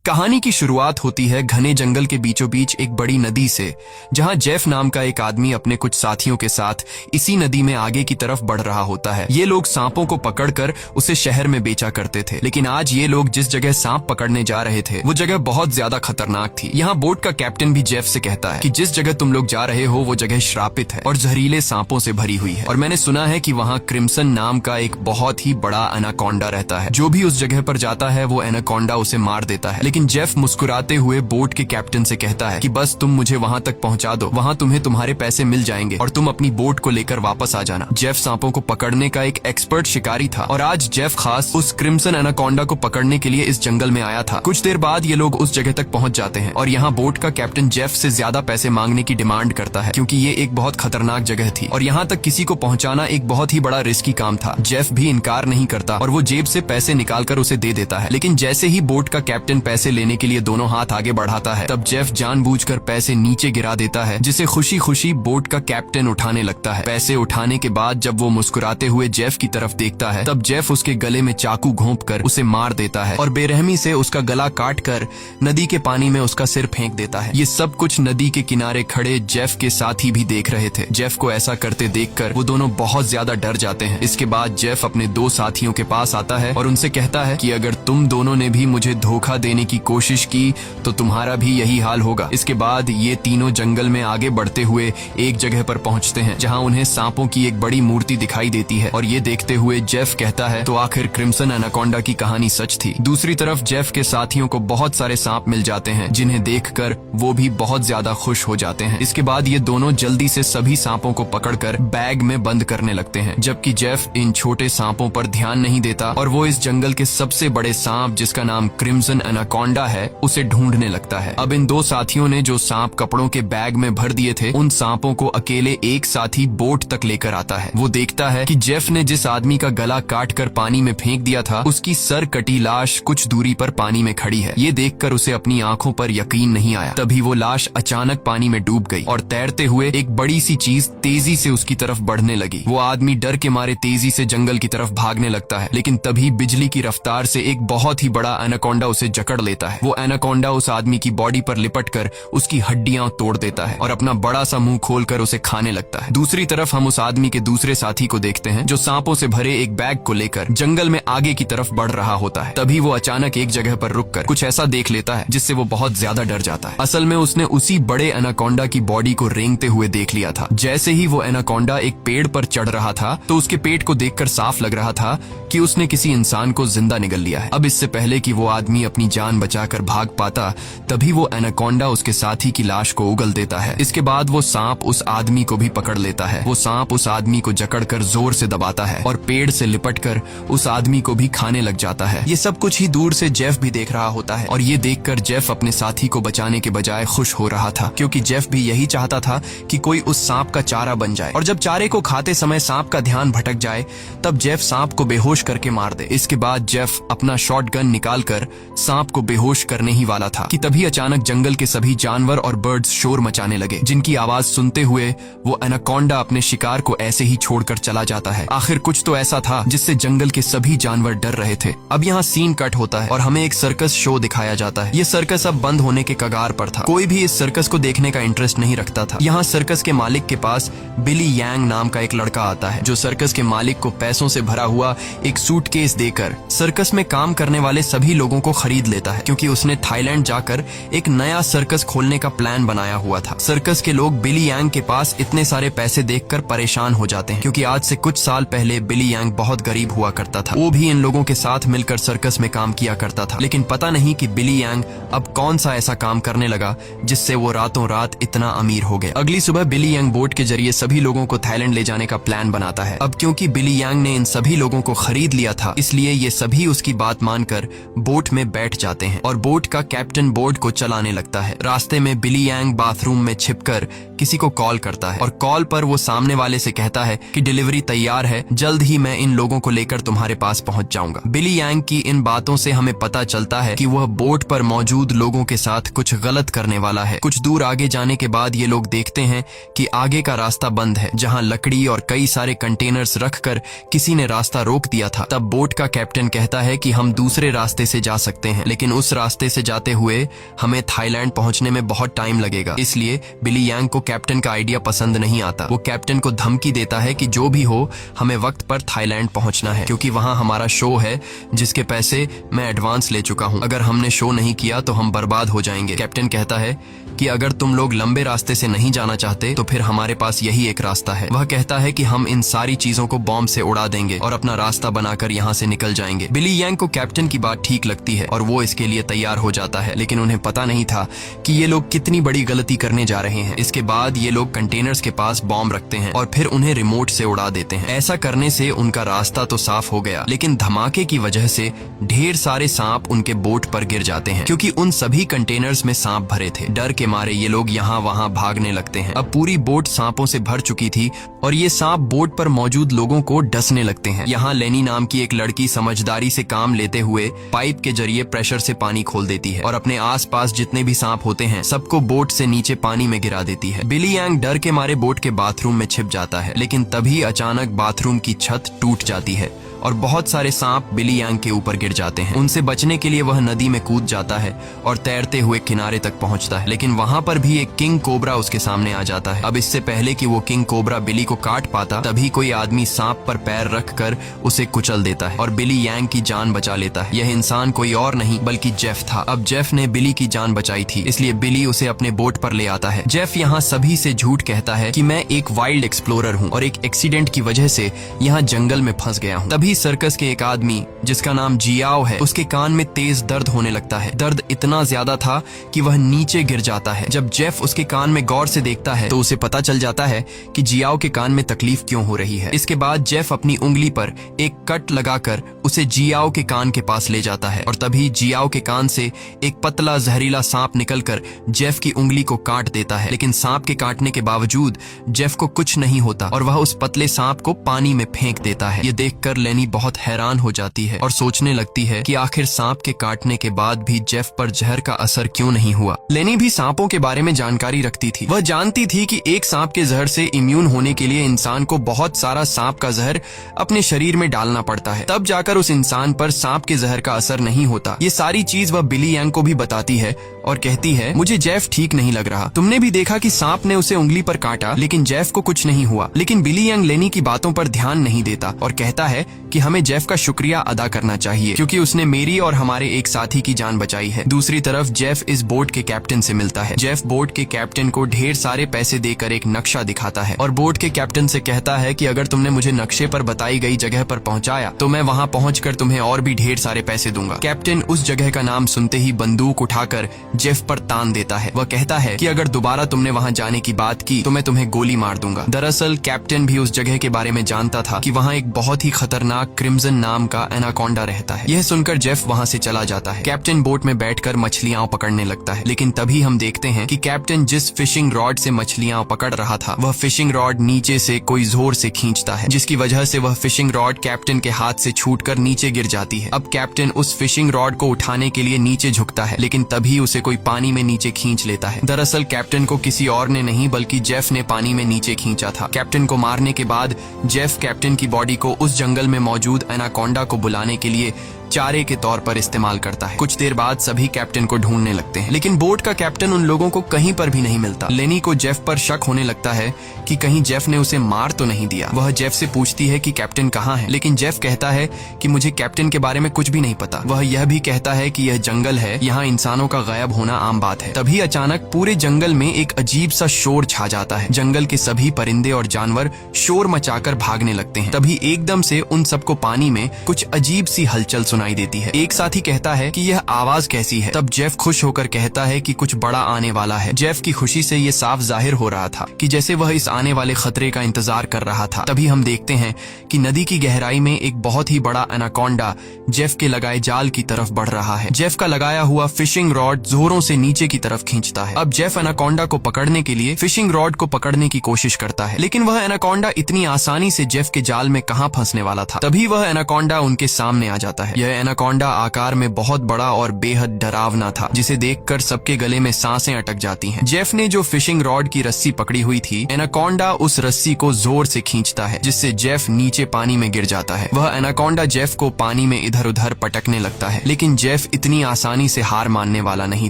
कहानी की शुरुआत होती है घने जंगल के बीचों बीच एक बड़ी नदी से, जहां जेफ नाम का एक आदमी अपने कुछ साथियों के साथ इसी नदी में आगे की तरफ बढ़ रहा होता है। ये लोग सांपों को पकड़कर उसे शहर में बेचा करते थे, लेकिन आज ये लोग जिस जगह सांप पकड़ने जा रहे थे वो जगह बहुत ज्यादा खतरनाक थी। यहाँ बोट का कैप्टन भी जेफ से कहता है कि जिस जगह तुम लोग जा रहे हो वो जगह श्रापित है और जहरीले सांपों से भरी हुई है, और मैंने सुना है कि वहाँ क्रिम्सन नाम का एक बहुत ही बड़ा एनाकोंडा रहता है। जो भी उस जगह पर जाता है वो एनाकोंडा उसे मार देता है। लेकिन जेफ मुस्कुराते हुए बोट के कैप्टन से कहता है कि बस तुम मुझे वहां तक पहुंचा दो, वहां तुम्हें तुम्हारे पैसे मिल जाएंगे और तुम अपनी बोट को लेकर वापस आ जाना। जेफ सांपों को पकड़ने का एक एक्सपर्ट शिकारी था और आज जेफ खास उस क्रिम्सन एनाकोंडा को पकड़ने के लिए इस जंगल में आया था। कुछ देर बाद ये लोग उस जगह तक पहुंच जाते हैं और यहाँ बोट का कैप्टन जेफ से ज्यादा पैसे मांगने की डिमांड करता है, क्योंकि ये एक बहुत खतरनाक जगह थी और यहाँ तक किसी को पहुँचाना एक बहुत ही बड़ा रिस्की काम था। जेफ भी इनकार नहीं करता और वो जेब से पैसे निकालकर उसे दे देता है। लेकिन जैसे ही बोट का कैप्टन पैसे लेने के लिए दोनों हाथ आगे बढ़ाता है, तब जेफ जानबूझकर पैसे नीचे गिरा देता है, जिसे खुशी खुशी बोट का कैप्टन उठाने लगता है। पैसे उठाने के बाद जब वो मुस्कुराते हुए जेफ की तरफ देखता है, तब जेफ उसके गले में चाकू घोंपकर उसे मार देता है और बेरहमी से उसका गला काटकर नदी के पानी में उसका सिर फेंक देता है। ये सब कुछ नदी के किनारे खड़े जेफ के साथी भी देख रहे थे। जेफ को ऐसा करते देखकर वो दोनों बहुत ज्यादा डर जाते हैं। इसके बाद जेफ अपने दो साथियों के पास आता है और उनसे कहता है कि अगर तुम दोनों ने भी मुझे धोखा देने की कोशिश की तो तुम्हारा भी यही हाल होगा। इसके बाद ये तीनों जंगल में आगे बढ़ते हुए एक जगह पर पहुंचते हैं, जहां उन्हें सांपों की एक बड़ी मूर्ति दिखाई देती है और ये देखते हुए जेफ कहता है तो आखिर क्रिम्सन एनाकोंडा की कहानी सच थी। दूसरी तरफ जेफ के साथियों को बहुत सारे सांप मिल जाते हैं, जिन्हें देखकर वो भी बहुत ज्यादा खुश हो जाते हैं। इसके बाद ये दोनों जल्दी से सभी सांपों को पकड़कर बैग में बंद करने लगते हैं, जबकि जेफ इन छोटे सांपों पर ध्यान नहीं देता और वो इस जंगल के सबसे बड़े सांप, जिसका नाम क्रिम्सन एनाकोंडा है, उसे ढूंढने लगता है। अब इन दो साथियों ने जो सांप कपड़ों के बैग में भर दिए थे, उन सांपों को अकेले एक साथी बोट तक लेकर आता है। वो देखता है कि जेफ ने जिस आदमी का गला काटकर पानी में फेंक दिया था, उसकी सर कटी लाश कुछ दूरी पर पानी में खड़ी है। ये देखकर उसे अपनी आंखों पर यकीन नहीं आया। तभी वो लाश अचानक पानी में डूब गई और तैरते हुए एक बड़ी सी चीज तेजी से उसकी तरफ बढ़ने लगी। वो आदमी डर के मारे तेजी से जंगल की तरफ भागने लगता है, लेकिन तभी बिजली की रफ्तार से एक बहुत ही बड़ा एनाकोंडा उसे जकड़ लेता है। वो एनाकोंडा उस आदमी की बॉडी पर लिपटकर उसकी हड्डियां तोड़ देता है और अपना बड़ा सा मुंह खोलकर उसे खाने लगता है। दूसरी तरफ हम उस आदमी के दूसरे साथी को देखते हैं, जो सांपों से भरे एक बैग को लेकर जंगल में आगे की तरफ बढ़ रहा होता है। तभी वो अचानक एक जगह पर रुककर कुछ ऐसा देख लेता है जिससे वो बहुत ज्यादा डर जाता है। असल में उसने उसी बड़े एनाकोंडा की बॉडी को रेंगते हुए देख लिया था। जैसे ही वो एनाकोंडा एक पेड़ पर चढ़ रहा था, तो उसके पेट को देखकर साफ लग रहा था कि उसने किसी इंसान को जिंदा निगल लिया है। अब इससे पहले कि वो आदमी अपनी जान बचाकर भाग पाता, तभी वो एनाकोंडा उसके साथी की लाश को उगल देता है। इसके बाद वो सांप उस आदमी को भी पकड़ लेता है। वो सांप उस आदमी को जकड़कर जोर से दबाता है और पेड़ से लिपटकर उस आदमी को भी खाने लग जाता है। ये सब कुछ ही दूर से जेफ भी देख रहा होता है और ये देखकर जेफ अपने साथी को बचाने के बजाय खुश हो रहा था, क्योंकि जेफ भी यही चाहता था कि कोई उस सांप का चारा बन जाए और जब चारे को खाते समय सांप का ध्यान भटक जाए, तब जेफ सांप को बेहोश करके मार दे। इसके बाद जेफ अपना शॉटगन निकालकर सांप को बेहोश करने ही वाला था कि तभी अचानक जंगल के सभी जानवर और बर्ड्स शोर मचाने लगे, जिनकी आवाज सुनते हुए वो एनाकोंडा अपने शिकार को ऐसे ही छोड़कर चला जाता है। आखिर कुछ तो ऐसा था जिससे जंगल के सभी जानवर डर रहे थे। अब यहाँ सीन कट होता है और हमें एक सर्कस शो दिखाया जाता है। ये सर्कस अब बंद होने के कगार पर था। कोई भी इस सर्कस को देखने का इंटरेस्ट नहीं रखता था। यहाँ सर्कस के मालिक के पास बिली यांग नाम का एक लड़का आता है, जो सर्कस के मालिक को पैसों से भरा हुआ एक सूटकेस देकर सर्कस में काम करने वाले सभी लोगों को खरीद लेता है, क्योंकि उसने थाईलैंड जाकर एक नया सर्कस खोलने का प्लान बनाया हुआ था। सर्कस के लोग बिली यांग के पास इतने सारे पैसे देखकर परेशान हो जाते हैं, क्योंकि आज से कुछ साल पहले बिली यांग बहुत गरीब हुआ करता था। वो भी इन लोगों के साथ मिलकर सर्कस में काम किया करता था, लेकिन पता नहीं कि बिली यांग अब कौन सा ऐसा काम करने लगा जिससे वो रातों रात इतना अमीर हो गए। अगली सुबह बिली यांग बोट के जरिए सभी लोगों को थाईलैंड ले जाने का प्लान बनाता है। अब क्योंकि बिली यांग ने इन सभी लोगों को खरीद लिया था, इसलिए ये सभी उसकी बात मानकर बोट में बैठ जाते हैं और बोट का कैप्टन बोट को चलाने लगता है। रास्ते में बिली यांग बाथरूम में छिपकर किसी को कॉल करता है और कॉल पर वो सामने वाले से कहता है कि डिलीवरी तैयार है, जल्द ही मैं इन लोगों को लेकर तुम्हारे पास पहुंच जाऊंगा। बिली यांग की इन बातों से हमें पता चलता है कि वह बोट पर मौजूद लोगों के साथ कुछ गलत करने वाला है। कुछ दूर आगे जाने के बाद ये लोग देखते हैं कि आगे का रास्ता बंद है, जहां लकड़ी और कई सारे कंटेनर्स रखकर किसी ने रास्ता रोक दिया था। तब बोट का कैप्टन कहता है कि हम दूसरे रास्ते से जा सकते हैं, लेकिन उस रास्ते से जाते हुए हमें थाईलैंड पहुंचने में बहुत टाइम लगेगा। इसलिए बिली यांग को कैप्टन का आइडिया पसंद नहीं आता। वो कैप्टन को धमकी देता है कि जो भी हो हमें वक्त पर थाईलैंड पहुंचना है, क्योंकि वहां हमारा शो है जिसके पैसे मैं एडवांस ले चुका हूं। अगर हमने शो नहीं किया तो हम बर्बाद हो जाएंगे। कैप्टन कहता है कि अगर तुम लोग लंबे रास्ते से नहीं जाना चाहते तो फिर हमारे पास यही एक रास्ता है। वह कहता है कि हम इन सारी चीजों को बॉम्ब से उड़ा देंगे और अपना रास्ता बनाकर यहाँ से निकल जाएंगे। बिली यांग को कैप्टन की बात ठीक लगती है और वो इसके लिए तैयार हो जाता है, लेकिन उन्हें पता नहीं था कि ये लोग कितनी बड़ी गलती करने जा रहे हैं। इसके बाद ये लोग कंटेनर्स के पास बॉम्ब रखते हैं और फिर उन्हें रिमोट से उड़ा देते हैं। ऐसा करने से उनका रास्ता तो साफ हो गया, लेकिन धमाके की वजह से ढेर सारे सांप उनके बोट पर गिर जाते हैं, क्योंकि उन सभी कंटेनर्स में सांप भरे थे। डर के मारे ये लोग यहाँ वहाँ भागने लगते हैं। अब पूरी बोट सांपों से भर चुकी थी और ये सांप बोट पर मौजूद लोगों को डसने लगते हैं। यहाँ लेनी नाम की एक लड़की समझदारी से काम लेते हुए पाइप के जरिए प्रेशर से पानी खोल देती है और अपने आसपास जितने भी सांप होते हैं सबको बोट से नीचे पानी में गिरा देती है। बिली यांग डर के मारे बोट के बाथरूम में छिप जाता है, लेकिन तभी अचानक बाथरूम की छत टूट जाती है और बहुत सारे सांप बिली यांग के ऊपर गिर जाते हैं। उनसे बचने के लिए वह नदी में कूद जाता है और तैरते हुए किनारे तक पहुंचता है, लेकिन वहां पर भी एक किंग कोबरा उसके सामने आ जाता है। अब इससे पहले कि वो किंग कोबरा बिली को काट पाता, तभी कोई आदमी सांप पर पैर रखकर उसे कुचल देता है और बिली यांग की जान बचा लेता है। यह इंसान कोई और नहीं बल्कि जेफ था। अब जेफ ने बिली की जान बचाई थी, इसलिए बिली उसे अपने बोट पर ले आता है। जेफ यहाँ सभी से झूठ कहता है कि मैं एक वाइल्ड एक्सप्लोरर हूँ और एक एक्सीडेंट की वजह से यहाँ जंगल में फंस गया हूँ। तभी सर्कस के एक आदमी जिसका नाम जियाओ है, उसके कान में तेज दर्द होने लगता है। दर्द इतना ज्यादा था कि वह नीचे गिर जाता है। जब जेफ उसके कान में गौर से देखता है तो उसे पता चल जाता है कि जियाओ के कान में तकलीफ क्यों हो रही है। इसके बाद जेफ अपनी उंगली पर एक कट लगाकर उसे जियाओ के कान के पास ले जाता है और तभी जियाओ के कान से एक पतला जहरीला सांप निकलकर जेफ की उंगली को काट देता है, लेकिन सांप के काटने के बावजूद जेफ को कुछ नहीं होता और वह उस पतले सांप को पानी में फेंक देता है। ये देखकर लेनी बहुत हैरान हो जाती है और सोचने लगती है कि आखिर सांप के काटने के बाद भी जेफ पर जहर का असर क्यों नहीं हुआ। लेनी भी सांपों के बारे में जानकारी रखती थी। वह जानती थी कि एक सांप के जहर से इम्यून होने के लिए इंसान को बहुत सारा सांप का जहर अपने शरीर में डालना पड़ता है, तब जाकर उस इंसान पर सांप के जहर का असर नहीं होता। ये सारी चीज वह बिली यांग को भी बताती है और कहती है, मुझे जेफ ठीक नहीं लग रहा। तुमने भी देखा कि सांप ने उसे उंगली पर काटा, लेकिन जेफ को कुछ नहीं हुआ। लेकिन बिली यांग लेनी की बातों पर ध्यान नहीं देता और कहता है कि हमें जेफ का शुक्रिया अदा करना चाहिए, क्योंकि उसने मेरी और हमारे एक साथी की जान बचाई है। दूसरी तरफ जेफ इस बोट के कैप्टन से मिलता है। जेफ बोट के कैप्टन को ढेर सारे पैसे देकर एक नक्शा दिखाता है और बोट के कैप्टन से कहता है कि अगर तुमने मुझे नक्शे पर बताई गई जगह पर पहुंचाया तो मैं वहां पहुंचकर तुम्हें और भी ढेर सारे पैसे दूंगा। कैप्टन उस जगह का नाम सुनते ही बंदूक उठाकर जेफ पर तान देता है। वह कहता है कि अगर दोबारा तुमने वहां जाने की बात की तो मैं तुम्हें गोली मार दूंगा। दरअसल कैप्टन भी उस जगह के बारे में जानता था कि वहां एक बहुत ही खतरनाक क्रिम्सन नाम का एनाकोंडा रहता है। यह सुनकर जेफ वहां से चला जाता है। कैप्टन बोट में बैठकर मछलियां पकड़ने लगता है, लेकिन तभी हम देखते हैं कि कैप्टन जिस फिशिंग रॉड से मछलियां पकड़ रहा था वह फिशिंग रॉड नीचे से कोई जोर से खींचता है, जिसकी वजह से वह फिशिंग रॉड कैप्टन के हाथ से छूटकर नीचे गिर जाती है। अब कैप्टन उस फिशिंग रॉड को उठाने के लिए नीचे झुकता है, लेकिन तभी उसे कोई पानी में नीचे खींच लेता है। दरअसल कैप्टन को किसी और ने नहीं बल्कि जेफ ने पानी में नीचे खींचा था। कैप्टन को मारने के बाद जेफ कैप्टन की बॉडी को उस जंगल में मौजूद एनाकोंडा को बुलाने के लिए चारे के तौर पर इस्तेमाल करता है। कुछ देर बाद सभी कैप्टन को ढूंढने लगते हैं, लेकिन बोट का कैप्टन उन लोगों को कहीं पर भी नहीं मिलता। लेनी को जेफ पर शक होने लगता है कि कहीं जेफ ने उसे मार तो नहीं दिया। वह जेफ से पूछती है कि कैप्टन कहाँ है, लेकिन जेफ कहता है कि मुझे कैप्टन के बारे में कुछ भी नहीं पता। वह यह भी कहता है कि यह जंगल है, यहाँ इंसानों का गायब होना आम बात है। तभी अचानक पूरे जंगल में एक अजीब सा शोर छा जाता है। जंगल के सभी परिंदे और जानवर शोर मचाकर भागने लगते हैं। तभी एकदम से उन सबको पानी में कुछ अजीब सी हलचल सुनाई देती है। एक साथी कहता है कि यह आवाज कैसी है। तब जेफ खुश होकर कहता है कि कुछ बड़ा आने वाला है। जेफ की खुशी से ये साफ जाहिर हो रहा था कि जैसे वह इस आने वाले खतरे का इंतजार कर रहा था। तभी हम देखते हैं कि नदी की गहराई में एक बहुत ही बड़ा एनाकोंडा जेफ के लगाए जाल की तरफ बढ़ रहा है। जेफ का लगाया हुआ फिशिंग रॉड जोरों से नीचे की तरफ खींचता है। अब जेफ एनाकोंडा को पकड़ने के लिए फिशिंग रॉड को पकड़ने की कोशिश करता है, लेकिन वह एनाकोंडा इतनी आसानी से जेफ के जाल में कहां फंसने वाला था। तभी वह एनाकोंडा उनके सामने आ जाता है। यह एनाकोंडा आकार में बहुत बड़ा और बेहद डरावना था, जिसे देखकर सबके गले में सांसें अटक जाती हैं। जेफ ने जो फिशिंग रॉड की रस्सी पकड़ी हुई थी, एनाकोंडा उस रस्सी को जोर से खींचता है, जिससे जेफ नीचे पानी में गिर जाता है। वह एनाकोंडा जेफ को पानी में इधर उधर पटकने लगता है, लेकिन जेफ इतनी आसानी से हार मानने वाला नहीं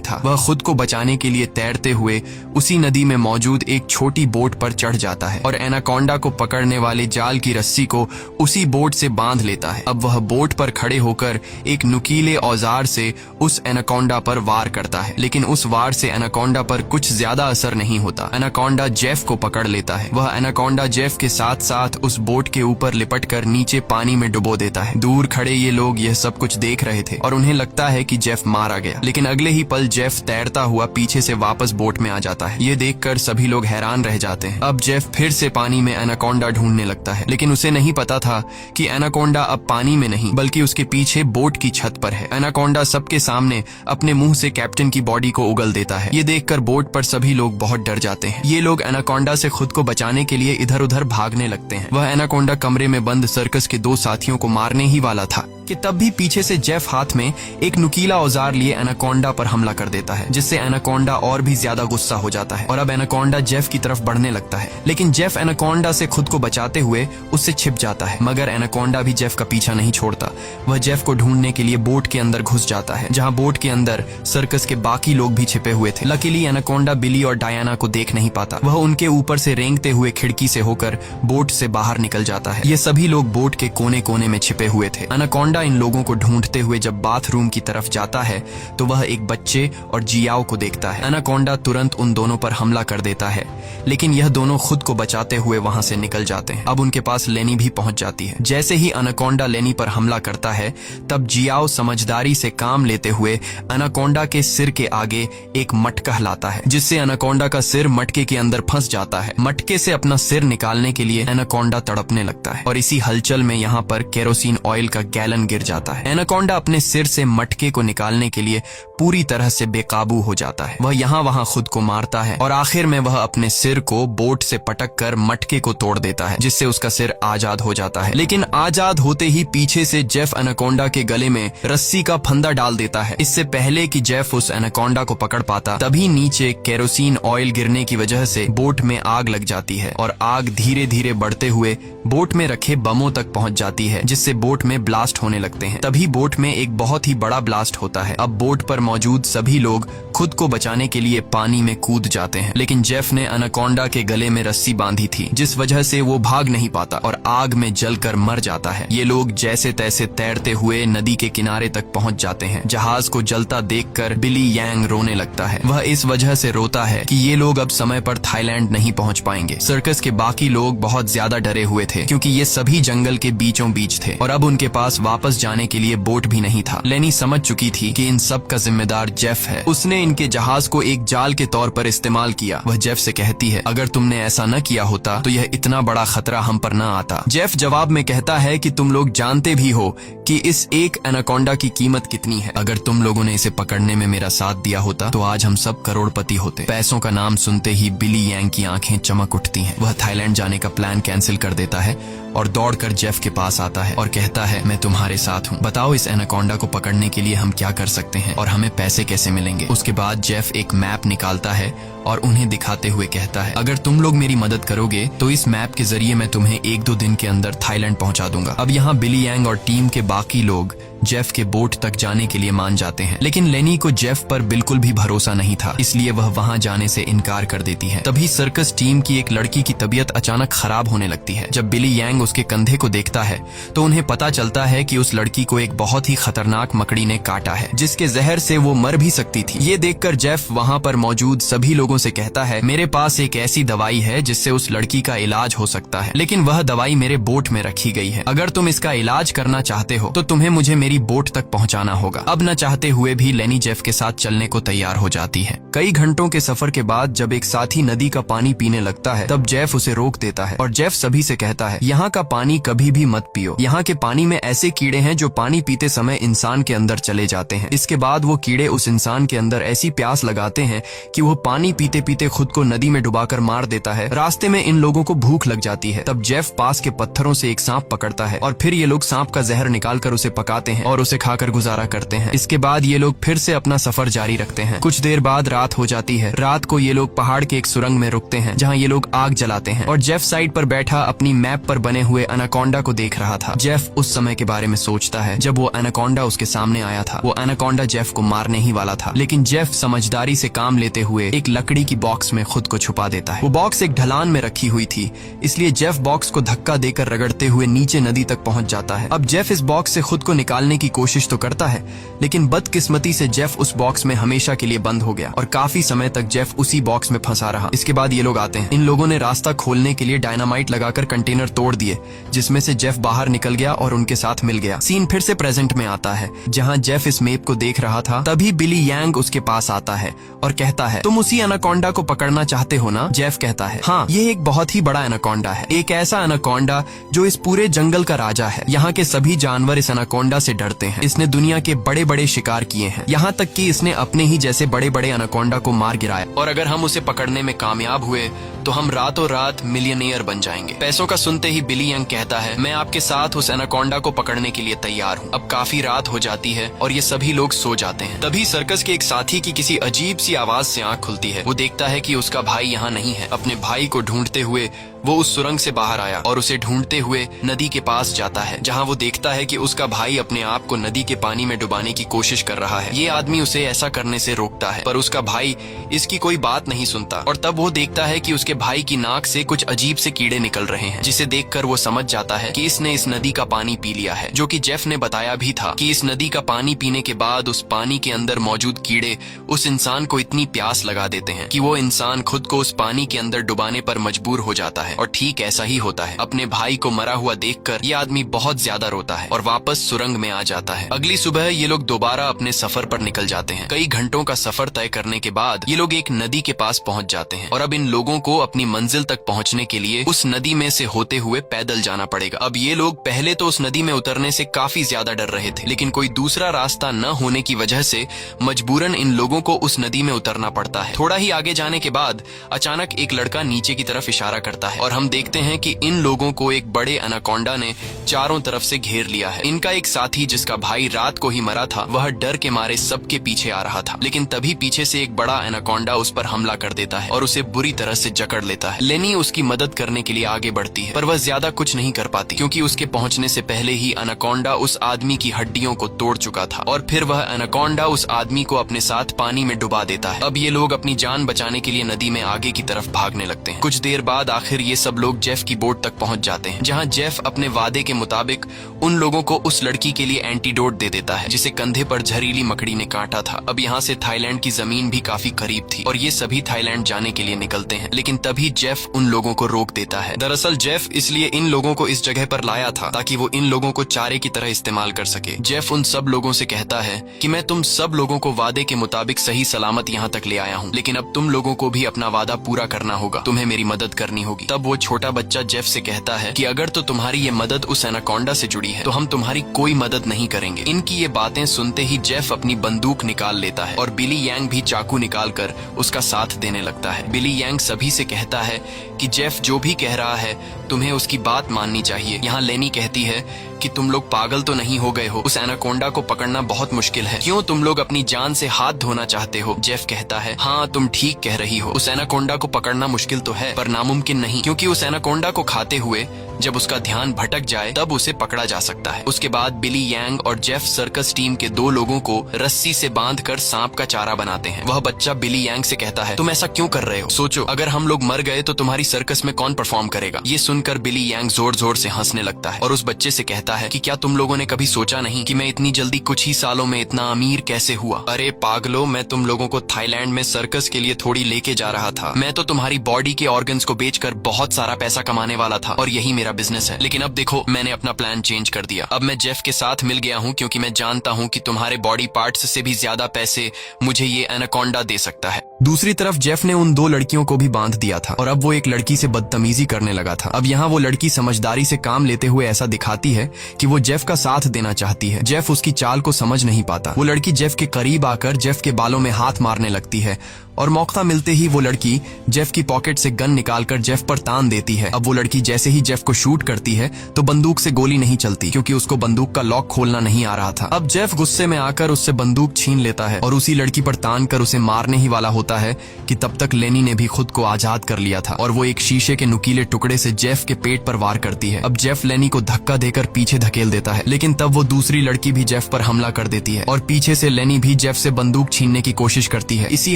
था। वह खुद को बचाने के लिए तैरते हुए उसी नदी में मौजूद एक छोटी बोट पर चढ़ जाता है और एनाकोंडा को पकड़ने वाले जाल की रस्सी को उसी बोट से बांध लेता है। अब वह बोट पर खड़े होकर एक नुकीले औजार से उस एनाकोंडा पर वार करता है, लेकिन उस वार से एनाकोंडा पर कुछ ज्यादा असर नहीं होता। एनाकोंडा जेफ को पकड़ लेता है। वह एनाकोंडा जेफ के साथ साथ उस बोट के ऊपर लिपटकर नीचे पानी में डुबो देता है। दूर खड़े ये लोग यह सब कुछ देख रहे थे और उन्हें लगता है कि जेफ मारा गया, लेकिन अगले ही पल जेफ तैरता हुआ पीछे से वापस बोट में आ जाता है। ये देखकर सभी लोग हैरान रह जाते हैं। अब जेफ फिर से पानी में एनाकोंडा ढूंढने लगता है, लेकिन उसे नहीं पता था कि एनाकोंडा अब पानी में नहीं बल्कि उसके पीछे बोट की छत पर है। एनाकोंडा सबके सामने अपने मुंह से कैप्टन की बॉडी को उगल देता है। ये देखकर बोट पर सभी लोग बहुत डर जाते हैं। ये लोग एनाकोंडा से खुद को बचाने के लिए इधर उधर भागने लगते हैं। वह एनाकोंडा कमरे में बंद सर्कस के 2 साथियों को मारने ही वाला था कि तब भी पीछे से जेफ हाथ में एक नुकीला औजार लिए एनाकोंडा पर हमला कर देता है, जिससे एनाकोंडा और भी ज्यादा गुस्सा हो जाता है और अब एनाकोंडा जेफ की तरफ बढ़ने लगता है। लेकिन जेफ एनाकोंडा से खुद को बचाते हुए उससे छिप जाता है, मगर एनाकोंडा भी जेफ का पीछा नहीं छोड़ता। वह जेफ को ढूंढने के लिए बोट के अंदर घुस जाता है, जहां बोट के अंदर सर्कस के बाकी लोग भी छिपे हुए थे। लकीली एनाकोंडा बिली और डायना को देख नहीं पाता। वह उनके ऊपर से रेंगते हुए खिड़की से होकर बोट से बाहर निकल जाता है। ये सभी लोग बोट के कोने कोने में छिपे हुए थे। एनाकोंडा इन लोगों को ढूंढते हुए जब बाथरूम की तरफ जाता है तो वह एक बच्चे और जियाओ को देखता है। एनाकोंडा तुरंत उन दोनों पर हमला कर देता है, लेकिन यह दोनों खुद को बचाते हुए वहां से निकल जाते हैं। अब उनके पास लेनी भी पहुंच जाती है। जैसे ही एनाकोंडा लेनी पर हमला करता है, तब जियाओ समझदारी से काम लेते हुए एनाकोंडा के सिर के आगे एक मटका लाता है, जिससे एनाकोंडा का सिर मटके के अंदर फंस जाता है। मटके से अपना सिर निकालने के लिए एनाकोंडा तड़पने लगता है और इसी हलचल में यहाँ पर केरोसिन ऑयल का गैलन गिर जाता है। एनाकोंडा अपने सिर से मटके को निकालने के लिए पूरी तरह से बेकाबू हो जाता है। वह यहाँ वहां खुद को मारता है और आखिर में वह अपने सिर को बोट से पटक कर मटके को तोड़ देता है, जिससे उसका सिर आजाद हो जाता है। लेकिन आजाद होते ही पीछे से जेफ एनाकोंडा के गले में रस्सी का फंदा डाल देता है। इससे पहले कि जेफ उस एनाकोंडा को पकड़ पाता, तभी नीचे केरोसिन ऑयल गिरने की वजह से बोट में आग लग जाती है और आग धीरे धीरे बढ़ते हुए बोट में रखे बमों तक पहुंच जाती है, जिससे बोट में ब्लास्ट होने लगते हैं। तभी बोट में एक बहुत ही बड़ा ब्लास्ट होता है। अब बोट पर मौजूद सभी लोग खुद को बचाने के लिए पानी में कूद जाते हैं, लेकिन जेफ ने एनाकोंडा के गले में रस्सी बांधी थी, जिस वजह से वो भाग नहीं पाता और आग में जलकर मर जाता है। ये लोग जैसे तैसे तैरते हुए नदी के किनारे तक पहुंच जाते हैं। जहाज को जलता देखकर बिली यांग रोने लगता है। वह इस वजह से रोता है कि ये लोग अब समय पर थाईलैंड नहीं पहुंच पाएंगे। सर्कस के बाकी लोग बहुत ज्यादा डरे हुए थे, क्योंकि ये सभी जंगल के बीचों बीच थे और अब उनके पास वापस जाने के लिए बोट भी नहीं था। लेनी समझ चुकी थी कि इन सब का जिम्मेदार जेफ है। उसने इनके जहाज को एक जाल के तौर पर इस्तेमाल किया। वह जेफ से कहती है, अगर तुमने ऐसा न किया होता तो यह इतना बड़ा खतरा हम पर न आता। जेफ जवाब में कहता है कि तुम लोग जानते भी हो कि इस एक एनाकोंडा की कीमत कितनी है। अगर तुम लोगों ने इसे पकड़ने में मेरा साथ दिया होता तो आज हम सब करोड़पति होते। पैसों का नाम सुनते ही बिली यांग की आंखें चमक उठती हैं। वह थाईलैंड जाने का प्लान कैंसिल कर देता है और दौड़कर जेफ के पास आता है और कहता है, मैं तुम्हारे साथ हूँ। बताओ इस एनाकोंडा को पकड़ने के लिए हम क्या कर सकते हैं और हमें पैसे कैसे मिलेंगे। उसके बाद जेफ एक मैप निकालता है और उन्हें दिखाते हुए कहता है, अगर तुम लोग मेरी मदद करोगे तो इस मैप के जरिए मैं तुम्हें 1-2 दिन के अंदर थाईलैंड पहुंचा दूंगा। अब यहाँ बिली यांग और टीम के बाकी लोग जेफ के बोट तक जाने के लिए मान जाते हैं, लेकिन लेनी को जेफ पर बिल्कुल भी भरोसा नहीं था, इसलिए वह वहां जाने से इनकार कर देती है। तभी सर्कस टीम की एक लड़की की तबीयत अचानक खराब होने लगती है। जब बिली यांग उसके कंधे को देखता है तो उन्हें पता चलता है कि उस लड़की को एक बहुत ही खतरनाक मकड़ी ने काटा है, जिसके जहर से वो मर भी सकती थी। ये देखकर जेफ वहां पर मौजूद सभी लोगों से कहता है, मेरे पास एक ऐसी दवाई है जिससे उस लड़की का इलाज हो सकता है, लेकिन वह दवाई मेरे बोट में रखी गई है। अगर तुम इसका इलाज करना चाहते हो तो तुम्हें मुझे मेरी बोट तक पहुंचाना होगा। अब न चाहते हुए भी लेनी जेफ के साथ चलने को तैयार हो जाती है। कई घंटों के सफर के बाद जब एक साथी नदी का पानी पीने लगता है, तब जेफ उसे रोक देता है और जेफ सभी से कहता है, यहाँ का पानी कभी भी मत पियो। यहाँ के पानी में ऐसे कीड़े हैं जो पानी पीते समय इंसान के अंदर चले जाते हैं। इसके बाद वो कीड़े उस इंसान के अंदर ऐसी प्यास लगाते हैं कि वो पानी पीते पीते खुद को नदी में डुबाकर मार देता है। रास्ते में इन लोगों को भूख लग जाती है। तब जेफ पास के पत्थरों से एक सांप पकड़ता है और फिर ये लोग सांप का जहर निकालकर उसे पकाते हैं और उसे खाकर गुजारा करते हैं। इसके बाद ये लोग फिर से अपना सफर जारी रखते हैं। कुछ देर बाद रात हो जाती है। रात को ये लोग पहाड़ के एक सुरंग में रुकते हैं जहाँ ये लोग आग जलाते हैं और जेफ साइड पर बैठा अपनी मैप पर बने हुए एनाकोंडा को देख रहा था। जेफ उस समय के बारे में सोचता है जब वो एनाकोंडा उसके सामने आया था। वो एनाकोंडा जेफ को मारने ही वाला था, लेकिन जेफ समझदारी से काम लेते हुए एक लकड़ी की बॉक्स में खुद को छुपा देता है। वो बॉक्स एक ढलान में रखी हुई थी, इसलिए जेफ बॉक्स को धक्का देकर रगड़ते हुए नीचे नदी तक पहुंच जाता है। अब जेफ इस बॉक्स से खुद को निकालने की कोशिश तो करता है, लेकिन बदकिस्मती से जेफ उस बॉक्स में हमेशा के लिए बंद हो गया और काफी समय तक जेफ उसी बॉक्स में फंसा रहा। इसके बाद ये लोग आते हैं। इन लोगों ने रास्ता खोलने के लिए डायनामाइट लगाकर कंटेनर तोड़ दिए, जिसमें से जेफ बाहर निकल गया और उनके साथ मिल गया। सीन फिर से प्रेजेंट में आता है, जहाँ जेफ इस मैप को देख रहा था। तभी बिली यांग उसके पास आता है और कहता है, तुम उसी एनाकोंडा को पकड़ना चाहते हो ना? जेफ कहता है, हाँ, ये एक बहुत ही बड़ा एनाकोंडा है, एक ऐसा एनाकोंडा जो इस पूरे जंगल का राजा है। यहाँ के सभी जानवर इस एनाकोंडा से डरते हैं। इसने दुनिया के बड़े बड़े शिकार किए हैं, यहाँ तक कि इसने अपने ही जैसे बड़े बड़े एनाकोंडा को मार गिराया। और अगर हम उसे पकड़ने में कामयाब हुए तो हम रातों रात मिलियनेयर बन जाएंगे। पैसों का सुनते ही बिली यंग कहता है, मैं आपके साथ उस एनाकोंडा को पकड़ने के लिए तैयार हूँ। अब काफी रात हो जाती है और ये सभी लोग सो जाते हैं। तभी सर्कस के एक साथी की किसी अजीब सी आवाज से आंख खुलती है। वो देखता है कि उसका भाई यहाँ नहीं है। अपने भाई को ढूंढते हुए वो उस सुरंग से बाहर आया और उसे ढूंढते हुए नदी के पास जाता है, जहाँ वो देखता है कि उसका भाई अपने आप को नदी के पानी में डुबाने की कोशिश कर रहा है। ये आदमी उसे ऐसा करने से रोकता है, पर उसका भाई इसकी कोई बात नहीं सुनता। और तब वो देखता है कि उसके भाई की नाक से कुछ अजीब से कीड़े निकल रहे हैं, जिसे देखकर वो समझ जाता है कि इसने इस नदी का पानी पी लिया है। जो कि जेफ ने बताया भी था कि इस नदी का पानी पीने के बाद उस पानी के अंदर मौजूद कीड़े उस इंसान को इतनी प्यास लगा देते हैं कि वो इंसान खुद को उस पानी के अंदर डुबाने पर मजबूर हो जाता है। और ठीक ऐसा ही होता है। अपने भाई को मरा हुआ देखकर ये आदमी बहुत ज्यादा रोता है और वापस सुरंग में आ जाता है। अगली सुबह ये लोग दोबारा अपने सफर पर निकल जाते हैं। कई घंटों का सफर तय करने के बाद ये लोग एक नदी के पास पहुंच जाते हैं और अब इन लोगों को अपनी मंजिल तक पहुंचने के लिए उस नदी में से होते हुए पैदल जाना पड़ेगा। अब ये लोग पहले तो उस नदी में उतरने से काफी ज्यादा डर रहे थे, लेकिन कोई दूसरा रास्ता न होने की वजह से मजबूरन इन लोगों को उस नदी में उतरना पड़ता है। थोड़ा ही आगे जाने के बाद अचानक एक लड़का नीचे की तरफ इशारा करता है और हम देखते हैं कि इन लोगों को एक बड़े एनाकोंडा ने चारों तरफ से घेर लिया है। इनका एक साथी जिसका भाई रात को ही मरा था, वह डर के मारे सबके पीछे आ रहा था, लेकिन तभी पीछे से एक बड़ा एनाकोंडा उस पर हमला कर देता है और उसे बुरी तरह से जकड़ लेता है। लेनी उसकी मदद करने के लिए आगे बढ़ती है, पर वह ज्यादा कुछ नहीं कर पाती, क्योंकि उसके पहुंचने से पहले ही एनाकोंडा उस आदमी की हड्डियों को तोड़ चुका था और फिर वह एनाकोंडा उस आदमी को अपने साथ पानी में डुबा देता है। अब ये लोग अपनी जान बचाने के लिए नदी में आगे की तरफ भागने लगते हैं। कुछ देर बाद आखिर ये सब लोग जेफ की बोट तक पहुंच जाते हैं, जहां जेफ अपने वादे के मुताबिक उन लोगों को उस लड़की के लिए एंटीडोट दे देता है, जिसे कंधे पर जहरीली मकड़ी ने काटा था। अब यहाँ से थाईलैंड की जमीन भी काफी करीब थी और ये सभी थाईलैंड जाने के लिए निकलते हैं, लेकिन तभी जेफ उन लोगों को रोक देता है। दरअसल जेफ इसलिए इन लोगों को इस जगह पर लाया था ताकि वो इन लोगों को चारे की तरह इस्तेमाल कर सके। जेफ उन सब लोगों से कहता है कि मैं तुम सब लोगों को वादे के मुताबिक सही सलामत यहाँ तक ले आया हूँ, लेकिन अब तुम लोगों को भी अपना वादा पूरा करना होगा, तुम्हें मेरी मदद करनी होगी। तब वो छोटा बच्चा जेफ से कहता है कि अगर तो तुम्हारी ये मदद उस एनाकोंडा से जुड़ी है तो हम तुम्हारी कोई मदद नहीं करेंगे। इनकी ये बातें सुनते ही जेफ अपनी बंदूक निकाल लेता है और बिली यांग भी चाकू निकालकर उसका साथ देने लगता है। बिली यांग सभी से कहता है कि जेफ जो भी कह रहा है तुम्हें उसकी बात माननी चाहिए। यहाँ लेनी कहती है कि तुम लोग पागल तो नहीं हो गए हो, उस एनाकोंडा को पकड़ना बहुत मुश्किल है, क्यों तुम लोग अपनी जान से हाथ धोना चाहते हो? जेफ कहता है, हाँ तुम ठीक कह रही हो, उस एनाकोंडा को पकड़ना मुश्किल तो है पर नामुमकिन नहीं, क्योंकि उस एनाकोंडा को खाते हुए जब उसका ध्यान भटक जाए तब उसे पकड़ा जा सकता है। उसके बाद बिली यांग और जेफ सर्कस टीम के 2 लोगों को रस्सी से बांधकर सांप का चारा बनाते हैं। वह बच्चा बिली यांग से कहता है, तुम ऐसा क्यों कर रहे हो? सोचो अगर हम लोग मर गए तो तुम्हारी सर्कस में कौन परफॉर्म करेगा? ये सुनकर बिली यांग जोर जोर से हंसने लगता है और उस बच्चे से कहता है कि क्या तुम लोगों ने कभी सोचा नहीं कि मैं इतनी जल्दी कुछ ही सालों में इतना अमीर कैसे हुआ? अरे पागलो, मैं तुम लोगों को थाईलैंड में सर्कस के लिए थोड़ी लेके जा रहा था। मैं तो तुम्हारी बॉडी के ऑर्गन्स को बेचकर बहुत सारा पैसा कमाने वाला था और यही मेरा बिजनेस है। लेकिन अब देखो मैंने अपना प्लान चेंज कर दिया। अब मैं जेफ के साथ मिल गया हूँ क्योंकि मैं जानता हूँ कि तुम्हारे बॉडी पार्ट्स से भी ज्यादा पैसे मुझे ये एनाकोंडा दे सकता है। दूसरी तरफ जेफ ने उन 2 लड़कियों को भी बांध दिया था और अब वो एक लड़की से बदतमीजी करने लगा था। अब यहाँ वो लड़की समझदारी से काम लेते हुए ऐसा दिखाती है कि वो जेफ का साथ देना चाहती है। जेफ उसकी चाल को समझ नहीं पाता। वो लड़की जेफ के करीब आकर जेफ के बालों में हाथ मारने लगती है और मौका मिलते ही वो लड़की जेफ की पॉकेट से गन निकालकर जेफ पर तान देती है। अब वो लड़की जैसे ही जेफ को शूट करती है तो बंदूक से गोली नहीं चलती, क्योंकि उसको बंदूक का लॉक खोलना नहीं आ रहा था। अब जेफ गुस्से में आकर उससे बंदूक छीन लेता है और उसी लड़की पर तान कर उसे मारने ही वाला होता है कि तब तक लेनी ने भी खुद को आजाद कर लिया था और वो एक शीशे के नुकीले टुकड़े से जेफ के पेट पर वार करती है। अब जेफ लेनी को धक्का देकर पीछे धकेल देता है, लेकिन तब वो दूसरी लड़की भी जेफ पर हमला कर देती है और पीछे से लेनी भी जेफ से बंदूक छीनने की कोशिश करती है। इसी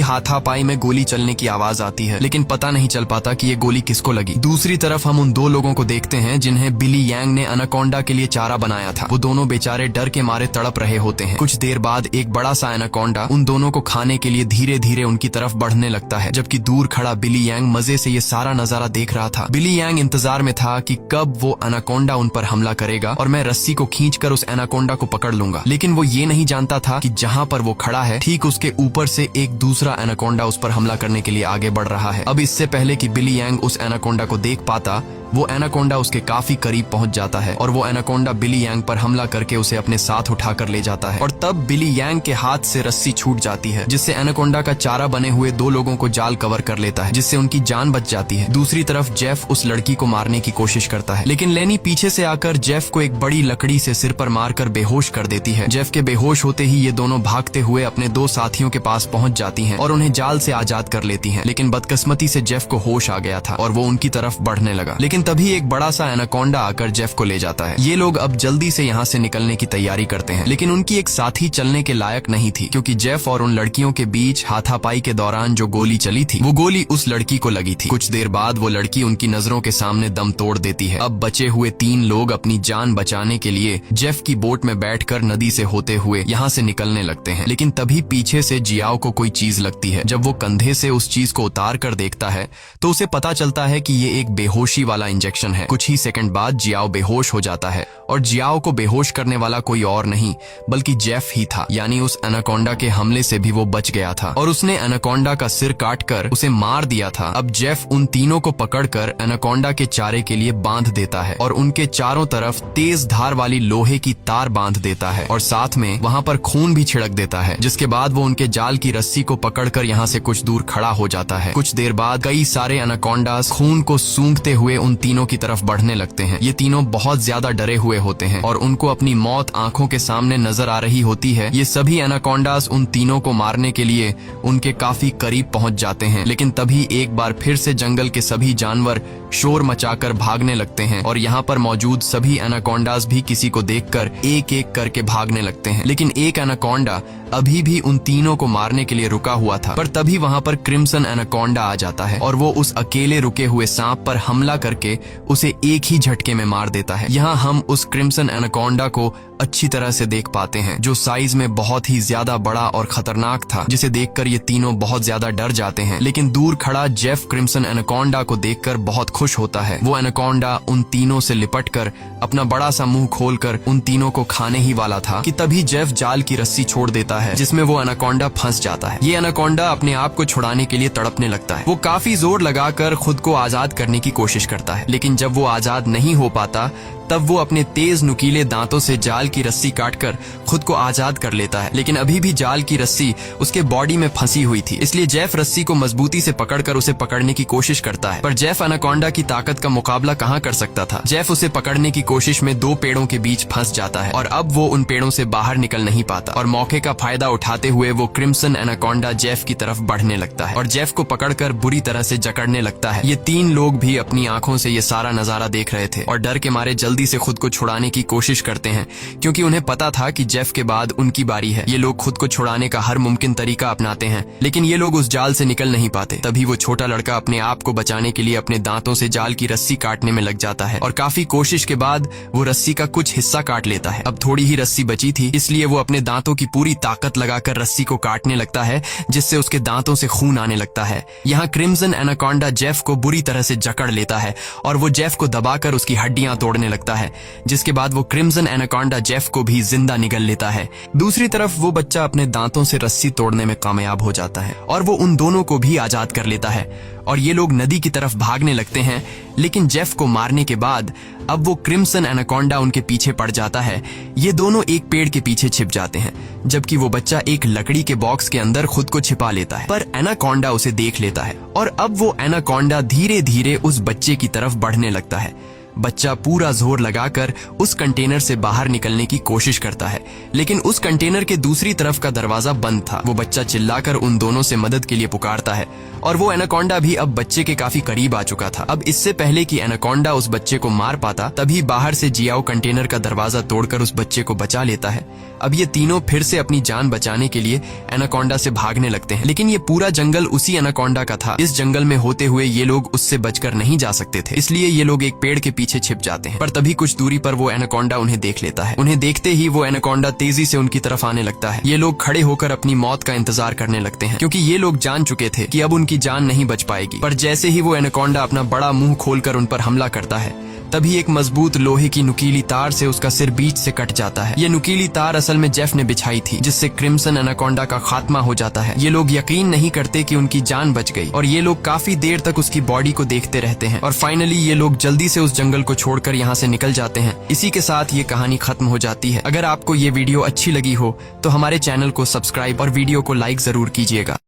हाथापाई में गोली चलने की आवाज आती है, लेकिन पता नहीं चल पाता कि ये गोली किसको लगी। दूसरी तरफ हम उन दो लोगों को देखते हैं जिन्हें बिली यांग ने एनाकोंडा के लिए चारा बनाया था। वो दोनों बेचारे डर के मारे तड़प रहे होते हैं। कुछ देर बाद एक बड़ा सा एनाकोंडा उन दोनों को खाने के लिए धीरे धीरे उनकी तरफ बढ़ने लगता है, जबकि दूर खड़ा बिली यांग मजे से ये सारा नजारा देख रहा था। बिली यांग इंतजार में था कि कब वो एनाकोंडा उन पर हमला करेगा और मैं रस्सी को खींचकर उस एनाकोंडा को पकड़ लूंगा, लेकिन वो ये नहीं जानता था कि जहां पर वो खड़ा है ठीक उसके ऊपर से एक दूसरा एनाकोंडा उस पर हमला करने के लिए आगे बढ़ रहा है। अब इससे पहले कि बिली यांग उस एनाकोंडा को देख पाता, वो एनाकोंडा उसके काफी करीब पहुंच जाता है और वो एनाकोंडा बिली यांग पर हमला करके उसे अपने साथ उठाकर ले जाता है और तब बिली यांग के हाथ से रस्सी छूट जाती है, जिससे एनाकोंडा का चारा बने हुए दो लोगों को जाल कवर कर लेता है, जिससे उनकी जान बच जाती है। दूसरी तरफ जेफ उस लड़की को मारने की कोशिश करता है, लेकिन लेनी पीछे से आकर जेफ को एक बड़ी लकड़ी से सिर पर मारकर बेहोश कर देती है। जेफ के बेहोश होते ही ये दोनों भागते हुए अपने दो साथियों के पास पहुंच जाती हैं और उन्हें जाल से आजाद कर लेती हैं, लेकिन बदकिस्मती से जेफ को होश आ गया था और वो उनकी तरफ बढ़ने लगा। लेकिन तभी एक बड़ा सा एनाकोंडा आकर जेफ को ले जाता है। ये लोग अब जल्दी से यहाँ से निकलने की तैयारी करते हैं, लेकिन उनकी एक साथी चलने के लायक नहीं थी, क्योंकि जेफ और उन लड़कियों के बीच हाथापाई के दौरान जो गोली चली थी वो गोली उस लड़की को लगी थी। कुछ देर बाद वो लड़की उनकी नजरों के सामने दम तोड़ देती है। अब बचे हुए तीन लोग अपनी जान बचाने के लिए जेफ की बोट में बैठकर नदी से होते हुए यहाँ से निकलने लगते हैं, लेकिन तभी पीछे से जियाओ को कोई चीज लगती है। जब वो कंधे से उस चीज को उतार कर देखता है तो उसे पता चलता है कि ये एक बेहोशी वाला इंजेक्शन है। कुछ ही सेकंड बाद जियाओ बेहोश हो जाता है और जियाओ को बेहोश करने वाला कोई और नहीं बल्कि जेफ ही था, यानी उस एनाकोंडा के हमले से भी वो बच गया था और उसने एनाकोंडा का सिर काटकर उसे मार दिया था। अब जेफ उन तीनों को पकड़कर एनाकोंडा के चारे के लिए बांध देता है और उनके चारों तरफ तेज धार वाली लोहे की तार बांध देता है और साथ में वहां पर खून भी छिड़क देता है, जिसके बाद वो उनके जाल की रस्सी को पकड़कर यहाँ से कुछ दूर खड़ा हो जाता है। कुछ देर बाद कई सारे एनाकोंडास खून को सूंघते हुए उन तीनों की तरफ बढ़ने लगते हैं। ये तीनों बहुत ज्यादा डरे हुए होते हैं और उनको अपनी मौत आंखों के सामने नजर आ रही होती है। ये सभी एनाकोंडास उन तीनों को मारने के लिए उनके काफी करीब पहुंच जाते हैं, लेकिन तभी एक बार फिर से जंगल के सभी जानवर शोर मचाकर भागने लगते हैं और यहाँ पर मौजूद सभी एनाकोंडास भी किसी को देखकर एक एक करके भागने लगते हैं। लेकिन एक एनाकोंडा अभी भी उन तीनों को मारने के लिए रुका हुआ था, पर तभी वहां पर क्रिम्सन एनाकोंडा आ जाता है और वो उस अकेले रुके हुए सांप पर हमला करके उसे एक ही झटके में मार देता है। यहाँ हम उस क्रिम्सन एनाकोंडा को अच्छी तरह से देख पाते हैं, जो साइज में बहुत ही ज्यादा बड़ा और खतरनाक था, जिसे देखकर ये तीनों बहुत ज्यादा डर जाते हैं। लेकिन दूर खड़ा जेफ क्रिम्सन एनाकोंडा को देखकर बहुत खुश होता है। वो एनाकोंडा उन तीनों से लिपटकर अपना बड़ा सा मुंह खोलकर उन तीनों को खाने ही वाला था कि तभी जेफ जाल की रस्सी छोड़ देता है, जिसमें वो एनाकोंडा फंस जाता है। ये एनाकोंडा अपने आप को छुड़ाने के लिए तड़पने लगता है। वो काफी जोर लगाकर खुद को आजाद करने की कोशिश करता है, लेकिन जब वो आजाद नहीं हो पाता तब वो अपने तेज नुकीले दांतों से जाल की रस्सी काटकर खुद को आजाद कर लेता है, लेकिन अभी भी जाल की रस्सी उसके बॉडी में फंसी हुई थी। इसलिए जेफ रस्सी को मजबूती से पकड़कर उसे पकड़ने की कोशिश करता है, पर जेफ एनाकोंडा की ताकत का मुकाबला कहाँ कर सकता था। जेफ उसे पकड़ने की कोशिश में दो पेड़ों के बीच फंस जाता है और अब वो उन पेड़ों से बाहर निकल नहीं पाता और मौके का फायदा उठाते हुए वो क्रिम्सन एनाकोंडा जेफ की तरफ बढ़ने लगता है और जेफ को पकड़कर बुरी तरह से जकड़ने लगता है। ये तीन लोग भी अपनी आंखों से ये सारा नजारा देख रहे थे और डर के मारे जल्दी से खुद को छुड़ाने की कोशिश करते हैं, क्योंकि उन्हें पता था कि जेफ के बाद उनकी बारी है। ये लोग खुद को छुड़ाने का हर मुमकिन तरीका अपनाते हैं, लेकिन ये लोग उस जाल से निकल नहीं पाते। तभी वो छोटा लड़का अपने आप को बचाने के लिए अपने दांतों से जाल की रस्सी काटने में लग जाता है और काफी कोशिश के बाद वो रस्सी का कुछ हिस्सा काट लेता है। अब थोड़ी ही रस्सी बची थी, इसलिए वो अपने दांतों की पूरी ताकत लगाकर रस्सी को काटने लगता है, जिससे उसके दांतों से खून आने लगता है। यहाँ क्रिम्सन एनाकोंडा जेफ को बुरी तरह से जकड़ लेता है और वो जेफ को दबाकर उसकी हड्डियां तोड़ने लगता है। लगता है, जिसके बाद वो क्रिम्सन एनाकोंडा जेफ को भी जिंदा निगल लेता है। दूसरी तरफ वो बच्चा अपने दांतों से रस्सी तोड़ने में कामयाब हो जाता है और वो उन दोनों को भी आजाद कर लेता है और ये लोग नदी की तरफ भागने लगते हैं। लेकिन जेफ को मारने के बाद अब वो क्रिम्सन एनाकोंडा उनके पीछे पड़ जाता है। ये दोनों एक पेड़ के पीछे छिप जाते हैं, जबकि वो बच्चा एक लकड़ी के बॉक्स के अंदर खुद को छिपा लेता है। पर एनाकोंडा उसे देख लेता है और अब वो एनाकोंडा धीरे धीरे उस बच्चे की तरफ बढ़ने लगता है। बच्चा पूरा जोर लगाकर उस कंटेनर से बाहर निकलने की कोशिश करता है, लेकिन उस कंटेनर के दूसरी तरफ का दरवाजा बंद था। वो बच्चा चिल्लाकर उन दोनों से मदद के लिए पुकारता है और वो एनाकोंडा भी अब बच्चे के काफी करीब आ चुका था। अब इससे पहले कि एनाकोंडा उस बच्चे को मार पाता, तभी बाहर से जियाओ कंटेनर का दरवाजा तोड़कर उस बच्चे को बचा लेता है। अब ये तीनों फिर से अपनी जान बचाने के लिए एनाकोंडा से भागने लगते हैं, लेकिन ये पूरा जंगल उसी एनाकोंडा का था। इस जंगल में होते हुए ये लोग उससे बचकर नहीं जा सकते थे, इसलिए ये लोग एक पेड़ के पीछे छिप जाते हैं। पर तभी कुछ दूरी पर वो एनाकोंडा उन्हें देख लेता है। उन्हें देखते ही वो एनाकोंडा तेजी से उनकी तरफ आने लगता है। ये लोग खड़े होकर अपनी मौत का इंतजार करने लगते हैं, क्योंकि ये लोग जान चुके थे कि अब उनकी जान नहीं बच पाएगी। पर जैसे ही वो एनाकोंडा अपना बड़ा मुंह खोलकर उन पर हमला करता है, तभी एक मजबूत लोहे की नुकीली तार से उसका सिर बीच से कट जाता है। ये नुकीली तार असल में जेफ ने बिछाई थी, जिससे क्रिम्सन एनाकोंडा का खात्मा हो जाता है। ये लोग यकीन नहीं करते कि उनकी जान बच गई और ये लोग काफी देर तक उसकी बॉडी को देखते रहते हैं और फाइनली ये लोग जल्दी से उस जंगल को छोड़कर यहाँ से निकल जाते हैं। इसी के साथ ये कहानी खत्म हो जाती है। अगर आपको ये वीडियो अच्छी लगी हो तो हमारे चैनल को सब्सक्राइब और वीडियो को लाइक जरूर कीजिएगा।